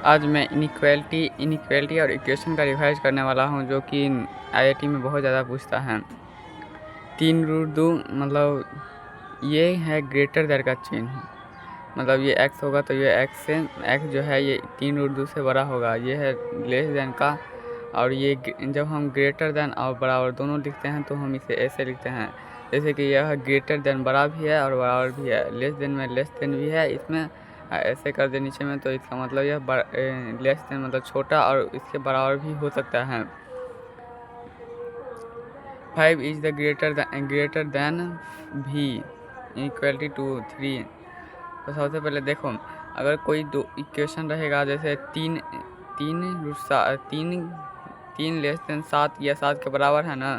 आज मैं इनिक्वालिटी और इक्वेशन का रिवाइज करने वाला हूं, जो कि आईआईटी में बहुत ज़्यादा पूछता है। 3√2 मतलब ये है ग्रेटर देन का चिन्ह, मतलब ये x होगा तो ये x जो है ये 3√2 से बड़ा होगा, ये है लेस देन का। और ये जब हम ग्रेटर देन और बराबर दोनों लिखते हैं तो हम इसे ऐसे लिखते हैं, जैसे कि यह ग्रेटर देन बड़ा भी है और बराबर भी है, लेस देन में लेस देन भी है। इसमें ऐसे कर दे नीचे में, तो इसका मतलब यह लेस देन मतलब छोटा और इसके बराबर भी हो सकता है। 5 इज द ग्रेटर देन भी इक्वलिटी टू 3। तो सबसे पहले देखो, अगर कोई दो इक्वेशन रहेगा, जैसे तीन तीन लेस देन 7 या 7 के बराबर है ना,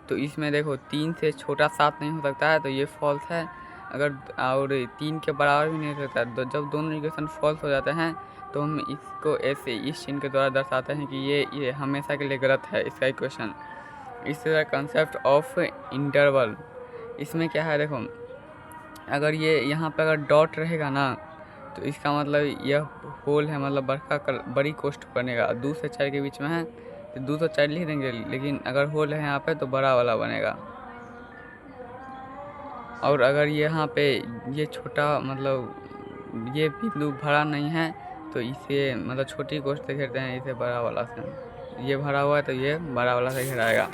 तो इसमें देखो 3 से छोटा 7 नहीं हो सकता है, तो ये फॉल्स है। अगर और 3 के बराबर भी नहीं हो सकता, तो जब दोनों इक्वेशन फॉल्स हो जाते हैं तो हम इसको ऐसे इस चिन्ह के द्वारा दर्शाते हैं कि ये हमेशा के लिए गलत है इसका इक्वेशन। इस तरह कंसेप्ट ऑफ इंटरवल, इसमें क्या है देखो, अगर ये यहाँ पर अगर डॉट रहेगा ना, तो इसका मतलब यह होल है, मतलब बड़ी कोष्ठ बनेगा। 2 से 4 के बीच में है तो 2 से 4 लिख देंगे, लेकिन अगर होल है यहाँ पे तो बड़ा वाला बनेगा। और अगर यहाँ पे ये छोटा मतलब ये बिंदु भरा नहीं है, तो इसे मतलब छोटी कोष्ठ से घेरते हैं, इसे बड़ा वाला से। ये भरा हुआ है तो ये बड़ा वाला से घेराएगा।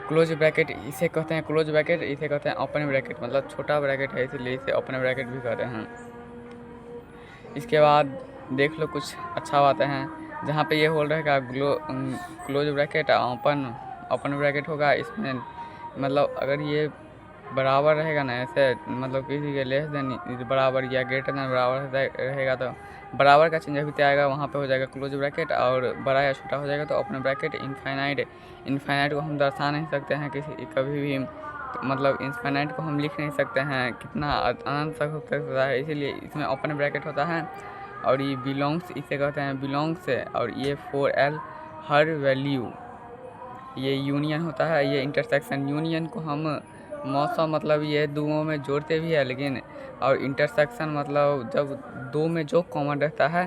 क्लोज ब्रैकेट इसे कहते हैं, क्लोज ब्रैकेट इसे कहते हैं ओपन ब्रैकेट, मतलब छोटा ब्रैकेट है इसलिए इसे ओपन ब्रैकेट भी कहते हैं। इसके बाद देख लो कुछ अच्छा बातें हैं, जहाँ पे ये होल रहेगा क्लोज ब्रैकेट ओपन ब्रैकेट होगा। इसमें मतलब अगर ये बराबर रहेगा ना, ऐसे मतलब किसी के लेस देन बराबर या ग्रेटर देन बराबर रहेगा, तो बराबर का चिन्ह भी आएगा, वहाँ पे हो जाएगा क्लोज ब्रैकेट, और बड़ा या छोटा हो जाएगा तो ओपन ब्रैकेट। इनफाइनाइट को हम दर्शा नहीं सकते हैं किसी कभी भी, तो मतलब इनफाइनाइट को हम लिख नहीं सकते हैं, कितना अनंत तक हो सकता है, इसीलिए इसमें ओपन ब्रैकेट होता है। और ये बिलोंग्स इसे कहते हैं बिलोंग्स से, और ये 4L हर वैल्यू, ये यूनियन होता है, ये इंटरसेक्शन। यूनियन को हम मौसम मतलब ये दुओं में जोड़ते भी है, लेकिन और इंटरसेक्शन मतलब जब दो में जो कॉमन रहता है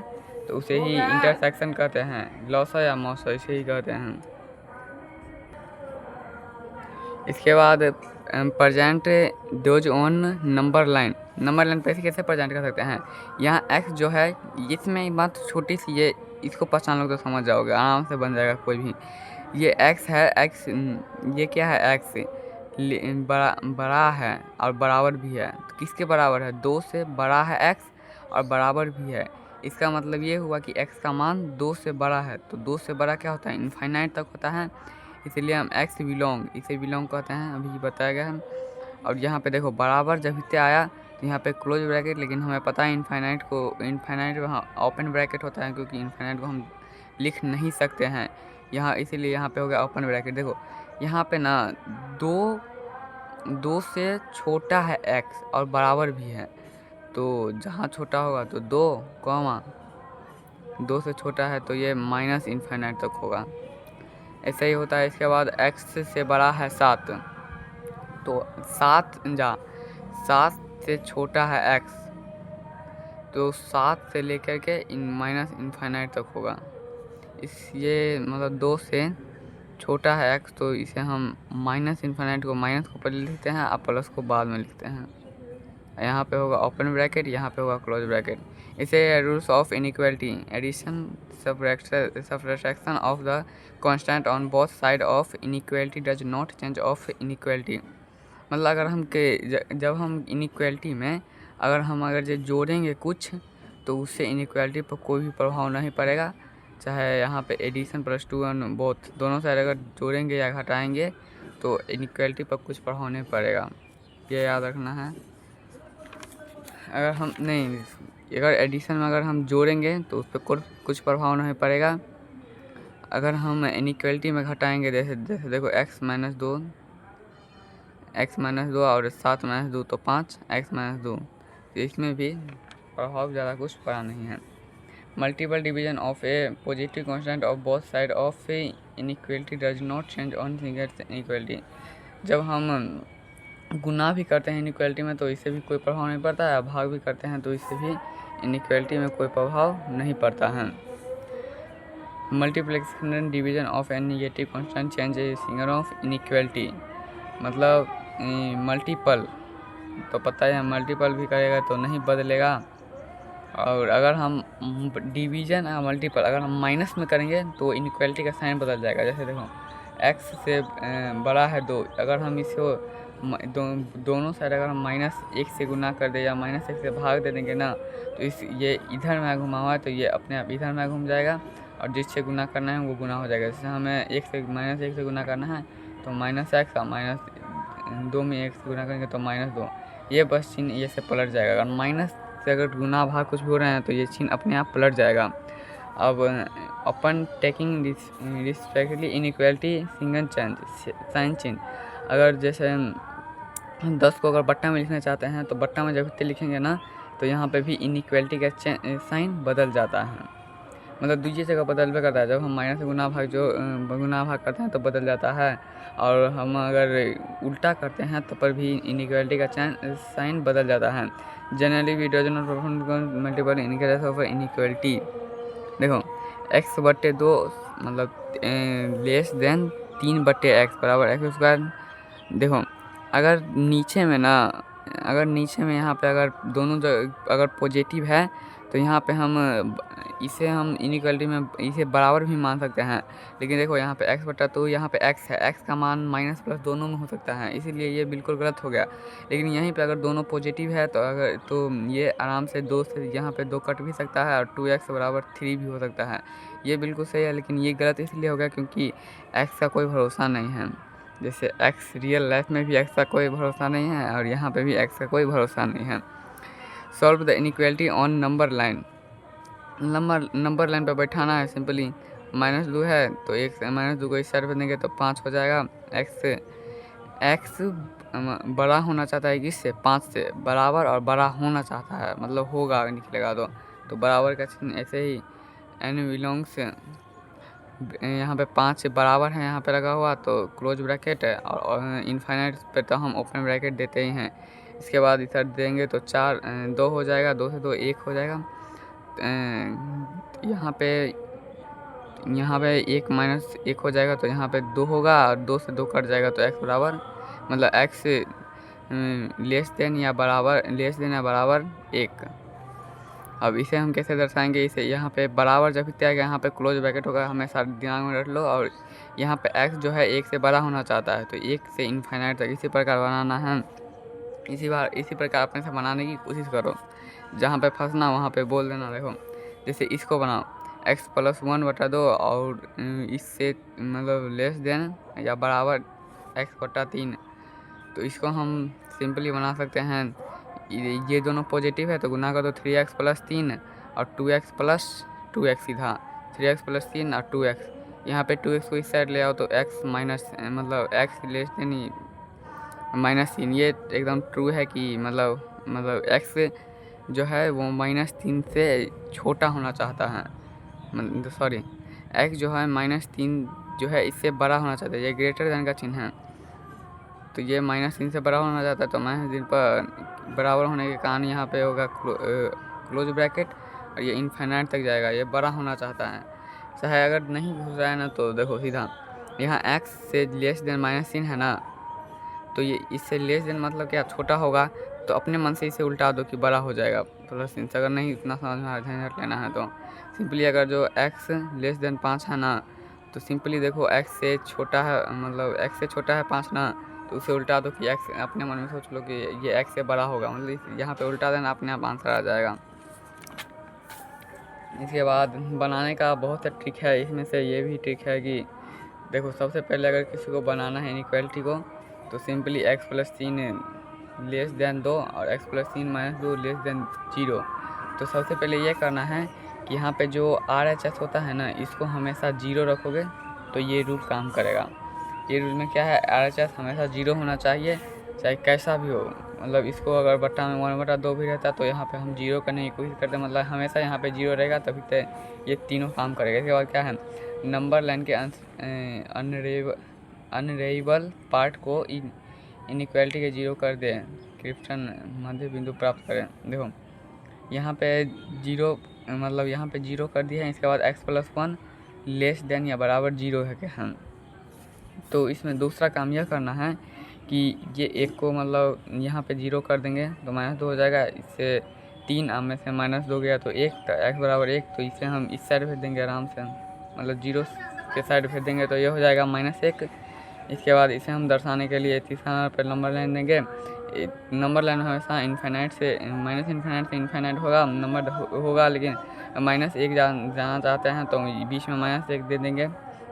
तो उसे ही इंटरसेक्शन कहते हैं। लॉसा या मौसा इसे ही कहते हैं। इसके बाद present dose on number line पे ऐसे कैसे प्रेजेंट कर सकते हैं। यहाँ x जो है, इसमें बात छोटी सी, ये इसको पहचान लो तो समझ जाओगे, आराम से बन जाएगा कोई भी। ये x है, x ये क्या है, x बड़ा है और बराबर भी है। तो किसके बराबर है, 2 से बड़ा है x और बराबर भी है। इसका मतलब ये हुआ कि x का मान 2 से बड़ा है, तो 2 से बड़ा क्या होता है, इनफाइनाइट तक होता है, इसीलिए हम इसे बिलोंग कहते हैं, अभी बताया गया है। और यहाँ पे देखो बराबर जब इतने आया तो यहाँ पे क्लोज ब्रैकेट, लेकिन हमें पता है इनफाइनाइट वहाँ ओपन ब्रैकेट होता है, क्योंकि इनफाइनाइट को हम लिख नहीं सकते हैं यहाँ, इसीलिए यहाँ पे हो गया ओपन ब्रैकेट। देखो यहाँ पे ना दो से छोटा है x और बराबर भी है, तो जहाँ छोटा होगा तो 2 से छोटा है तो ये माइनस इनफाइनाइट तक होगा, ऐसा ही होता है। इसके बाद x से बड़ा है 7, तो 7 से छोटा है x, तो 7 से लेकर के माइनस इनफाइनाइट तक होगा। ये मतलब 2 से छोटा है x, तो इसे हम माइनस इनफाइनाइट को माइनस को पहले लिखते हैं और प्लस को बाद में लिखते हैं। यहाँ पे होगा ओपन ब्रैकेट, यहाँ पे होगा क्लोज ब्रैकेट। इसे rules of inequality, addition subtraction of the constant on both side of inequality does not change of inequality. मतलब अगर जब हम इनइक्वालिटी में अगर जोड़ेंगे कुछ, तो उससे इनइक्वालिटी पर कोई भी प्रभाव नहीं पड़ेगा, चाहे यहाँ पे एडिशन प्लस 2 एंड बोथ दोनों साइड अगर जोड़ेंगे या घटाएंगे तो इनइक्वालिटी पर कुछ प्रभाव नहीं पड़ेगा, ये याद रखना है। अगर एडिशन में अगर हम जोड़ेंगे तो उस पर कुछ प्रभाव नहीं पड़ेगा। अगर हम इनइक्वालिटी में घटाएंगे, जैसे देखो x माइनस 2 और 7 माइनस 2 तो 5 x माइनस 2, तो इसमें भी प्रभाव ज़्यादा कुछ पड़ा नहीं है। Multiple division of A positive constant of both side of A inequality does not change on inequality. जब हम गुना भी करते हैं इनइक्वालिटी में तो इससे भी कोई प्रभाव नहीं पड़ता है, भाग भी करते हैं तो इससे भी इनइक्वालिटी में कोई प्रभाव नहीं पड़ता है। Multiplication division of an negative constant change figure of inequality, मतलब मल्टीपल तो पता है मल्टीपल भी करेगा तो नहीं बदलेगा, और अगर हम डिवीजन या मल्टीपल अगर हम माइनस में करेंगे तो इनइक्वालिटी का साइन बदल जाएगा। जैसे देखो x से बड़ा है 2, अगर हम इसको दोनों साइड अगर हम -1 से गुना कर दे या -1 से भाग दे देंगे ना, तो ये इधर में घुमा हुआ है तो ये अपने आप इधर में घूम जाएगा, और जिससे गुना करना है वो गुना हो जाएगा। जैसे हमें -1 से गुना करना है तो -x और -2 में 1 से गुना करेंगे तो -2, ये बस चिन्ह ये से पलट जाएगा। अगर माइनस से अगर गुना भाग कुछ भी हो रहे हैं तो ये चिन्ह अपने आप पलट जाएगा। अब अपन taking respectively inequality single change sign चिन्ह, अगर जैसे 10 को अगर बट्टा में लिखना चाहते हैं तो बट्टा में जब इतने लिखेंगे ना तो यहाँ पे भी इनइक्वालिटी का साइन बदल जाता है, मतलब दूसरी जगह बदल करता है। जब हम माइनस से गुना भाग करते हैं तो बदल जाता है, और हम अगर उल्टा करते हैं तो पर भी इनइक्वालिटी का साइन बदल जाता है। Generally we does not perform multiple inequality of inequality. देखो x/2 मतलब लेस देन 3/x बराबर x²। देखो अगर नीचे में यहाँ पे अगर दोनों अगर पॉजिटिव है तो यहाँ पे हम इसे इनइक्वालिटी में इसे बराबर भी मान सकते हैं, लेकिन देखो यहाँ पे x/2 यहाँ पे x है, x का मान माइनस प्लस दोनों में हो सकता है, इसीलिए ये बिल्कुल गलत हो गया। लेकिन यहीं पे अगर दोनों पॉजिटिव है तो ये आराम से 2 से यहाँ पे 2 कट भी सकता है, और 2x बराबर 3 भी हो सकता है, ये बिल्कुल सही है। लेकिन ये गलत इसलिए हो गया क्योंकि x का कोई भरोसा नहीं है। जैसे x रियल लाइफ में भी x का कोई भरोसा नहीं है, और यहाँ पे भी x का कोई भरोसा नहीं है। Solve the inequality on number line, number line पर बैठाना है सिंपली। -2 है तो -2 को इस साइड पर देंगे तो 5 हो जाएगा। x बड़ा होना चाहता है किससे, 5 से बराबर, और बड़ा होना चाहता है मतलब होगा निकलेगा तो बराबर का चिन्ह ऐसे ही n बिलोंग्स यहाँ पे 5 से बराबर है यहाँ पे लगा हुआ तो क्लोज ब्रैकेट है, और इनफाइनाइट पे तो हम ओपन ब्रैकेट देते ही हैं। इसके बाद इधर देंगे तो 2 हो जाएगा, 2 से 2 1 हो जाएगा। यहाँ पे 1 माइनस 1 हो जाएगा तो यहाँ पे 2 होगा, और 2 से 2 कट जाएगा तो x बराबर मतलब x लेस देन या बराबर 1। अब इसे हम कैसे दर्शाएंगे, इसे यहाँ पे बराबर जब भी आएगा यहाँ पे क्लोज ब्रैकेट होगा, हमेशा दिमाग में रख लो। और यहाँ पे x जो है 1 से बड़ा होना चाहता है तो 1 से इनफाइनाइट तक इसी प्रकार बनाना है। इसी प्रकार अपने से बनाने की कोशिश करो, जहाँ पे फंसना वहाँ पे बोल देना। देखो जैसे इसको बनाओ x+1/2 और इससे मतलब लेस देन या बराबर x/3, तो इसको हम सिंपली बना सकते हैं। ये दोनों पॉजिटिव है तो गुना कर दो 3x + 3 और 2x + 2x सीधा 3x + 3 और 2x। यहाँ पे 2x को इस साइड ले आओ तो x माइनस मतलब x लेस देन -3। ये एकदम ट्रू है कि मतलब x जो है वो -3 से छोटा होना चाहता है, सॉरी x जो है -3 जो है इससे बड़ा होना चाहता है, ये ग्रेटर देन का चिन्ह है। तो ये -3 से बड़ा होना चाहता है तो -3 पर बराबर होने के कारण यहाँ पे होगा क्लोज ब्रैकेट, और ये इनफाइनाइट तक जाएगा, ये बड़ा होना चाहता है। चाहे अगर नहीं घुस रहा है ना तो देखो सीधा यहाँ x से लेस देन -3 है ना, तो ये इससे लेस देन मतलब क्या छोटा होगा, तो अपने मन से इसे उल्टा दो कि बड़ा हो जाएगा +3 से। अगर नहीं इतना समझ में झंझट लेना है तो सिंपली अगर जो x लेस देन 5 है ना, तो सिंपली देखो x से छोटा है मतलब x से छोटा है 5 ना, तो उसे उल्टा दो कि x अपने मन में सोच लो कि ये x से बड़ा होगा, मतलब यहाँ पे उल्टा देना अपने आप आंसर आ जाएगा। इसके बाद बनाने का बहुत सा ट्रिक है, इसमें से ये भी ट्रिक है कि देखो सबसे पहले अगर किसी को बनाना है इनइक्वालिटी को तो सिंपली x+3 लेस देन 2 और x+3 - 2 लेस देन 0। तो सबसे पहले ये करना है कि यहाँ पे जो RHS होता है ना, इसको हमेशा 0 रखोगे तो ये रूल काम करेगा। ये रूल में क्या है, RHS हमेशा 0 होना चाहिए चाहे कैसा भी हो। मतलब इसको अगर बट्टा में 1/2 भी रहता तो यहाँ पे हम 0 करने की कोशिश करते, मतलब हमेशा यहाँ पे 0 रहेगा तभी तो ये तीनों काम करेगा। इसके बाद क्या है, नंबर लाइन के अनरेबल पार्ट को इनइक्वालिटी के 0 कर दें, क्रिप्टन मध्य बिंदु प्राप्त करें। देखो यहाँ पे जीरो मतलब यहाँ पे जीरो कर दिया है। इसके बाद x+1 लेस देन या बराबर जीरो है क्या हम। तो इसमें दूसरा काम यह करना है कि ये एक को मतलब यहाँ पे जीरो कर देंगे तो -2 हो जाएगा। इससे 3 में से -2 गया तो 1, तो x बराबर 1, तो इसे हम इस साइड भेज देंगे आराम से, मतलब जीरो के साइड भेज देंगे तो ये हो जाएगा -1। इसके बाद इसे हम दर्शाने के लिए तीसरा पे नंबर लाइन देंगे। नंबर लाइन हमेशा इन्फिनाइट से -इन्फिनाइट से इन्फिनाइट होगा, नंबर होगा, लेकिन -1 जाना चाहते हैं तो बीच में -1 दे देंगे,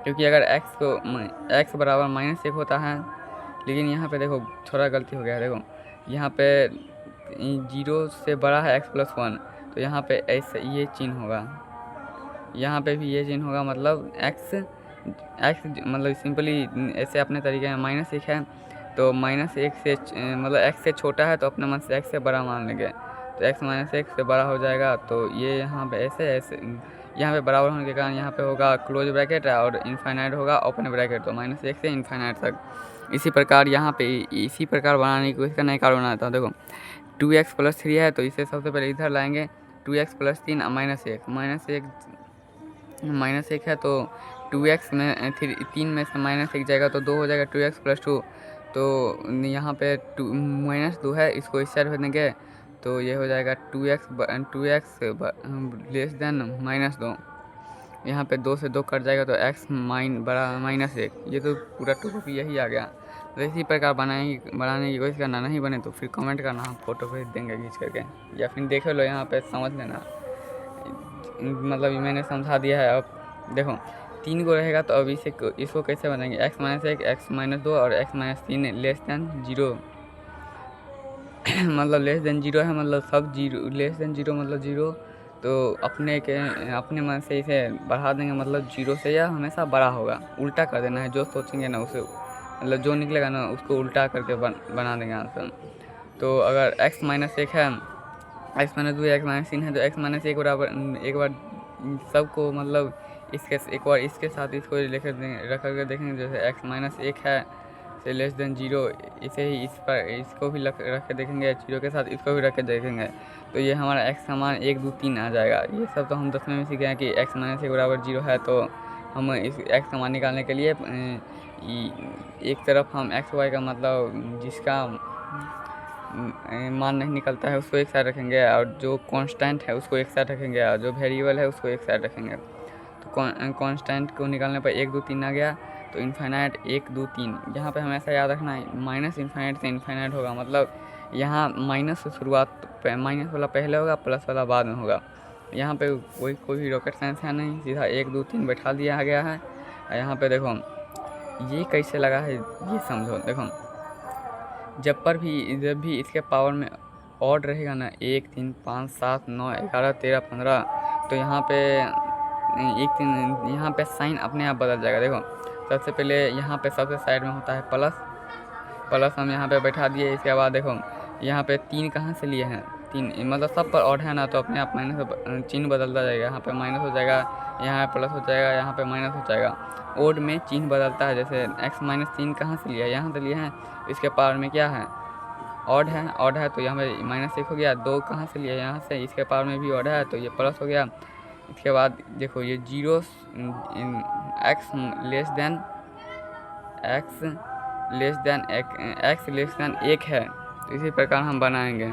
क्योंकि अगर x बराबर -1 होता है। लेकिन यहाँ पे देखो थोड़ा गलती हो गया है। देखो यहाँ पे 0 से बड़ा है x+1, तो यहाँ पे ऐसे ये चिन्ह होगा, यहाँ पे भी ये चिन्ह होगा, मतलब x मतलब सिंपली ऐसे अपने तरीके में -1 है तो -1 से मतलब x से छोटा है तो अपने मन से x से बड़ा मान लेंगे, तो x -1 से बड़ा हो जाएगा। तो ये यहाँ पे ऐसे यहाँ पे बराबर होने के कारण यहाँ पे होगा क्लोज ब्रैकेट और इनफाइनाइट होगा ओपन ब्रैकेट, तो -1 से इनफाइनाइट तक। इसी प्रकार यहाँ पे इसी प्रकार बनाने की कोशिश करना है। कार्य बनाता हूँ। देखो 2x+3 है तो इसे सबसे पहले इधर लाएंगे। 2x+3 -1 है तो 2x में 3 में से -1 जाएगा तो 2 हो जाएगा। 2x+2 तो यहाँ पे -2 है, इसको इस साइड भेज देंगे तो ये हो जाएगा 2x लेस देन -2। यहाँ पे 2 से 2 कट जाएगा तो x बड़ा -1। ये तो पूरा टॉपिक यही आ गया। तो इसी प्रकार बनाने की कोशिश करना, नहीं बने तो फिर कमेंट करना, हम फोटो भेज देंगे खींच करके, या फिर देख लो यहाँ पे समझ लेना। मतलब मैंने समझा दिया है। अब देखो 3 को रहेगा तो अब इसको कैसे बनाएंगे, x -1 x -2 और x -3 लेस देन 0 मतलब लेस देन 0 है, मतलब सब जीरो, लेस देन 0 मतलब 0, तो अपने मन से इसे बढ़ा देंगे, मतलब 0 से यह हमेशा बड़ा होगा। उल्टा कर देना है, जो सोचेंगे ना उसे, मतलब जो निकलेगा ना उसको उल्टा करके बना देंगे आंसर। तो अगर x -1 है, x -2 या x -3 है तो x -1 बराबर एक बार सबको मतलब एक बार इसके साथ इसको रख कर देखेंगे। जैसे x -1 है से लेस देन 0, इसे ही इसको भी रख के देखेंगे, 0 के साथ इसको भी रख के देखेंगे, तो ये हमारा x समान 1 2 3 आ जाएगा। ये सब तो हम 10वें में सीखे हैं कि x -1 बराबर 0 है, तो हम इस x का मान निकालने के लिए एक तरफ हम x y का मतलब जिसका मान नहीं निकलता है उसको एक साइड रखेंगे, और जो कांस्टेंट है उसको एक साइड रखेंगे, और जो वेरिएबल है उसको एक साइड रखेंगे। तो कांस्टेंट को निकालने पर 1 2 3 आ गया, तो इन्फाइनाइट 1 2 3। यहाँ पे हमेशा याद रखना है माइनस इन्फाइनाइट से इन्फाइनाइट होगा, मतलब यहाँ माइनस से शुरुआत, माइनस वाला पहले होगा, प्लस वाला बाद में होगा। यहाँ पे कोई भी रॉकेट साइंस है नहीं, सीधा 1 2 3 बैठा दिया गया है। यहाँ पे देखो ये कैसे लगा है ये समझो। देखो जब भी इसके पावर में ऑड रहेगा ना, 1 3 5 7 9 11 13 15, तो यहाँ पे 1 3 यहाँ पे साइन अपने आप बदल जाएगा। देखो सबसे पहले यहाँ पे सबसे साइड में होता है प्लस हम यहाँ पे बैठा दिए। इसके बाद देखो यहाँ पे 3 कहाँ से लिए हैं, 3 मतलब सब पर ऑड है ना, तो अपने आप माइनस चिन्ह बदलता जाएगा। यहाँ पे माइनस हो जाएगा, यहाँ प्लस हो जाएगा, यहाँ पे माइनस हो जाएगा। ओड में चिन्ह बदलता है। जैसे x -3 कहाँ से लिया, यहाँ से लिए हैं, इसके पावर में क्या है, ऑड है तो यहाँ पे -1 हो गया। 2 कहाँ से लिया, यहाँ से, इसके पावर में भी ऑड है तो ये प्लस हो गया। इसके बाद देखो ये 0 x लेस देन 1 है, तो इसी प्रकार हम बनाएंगे।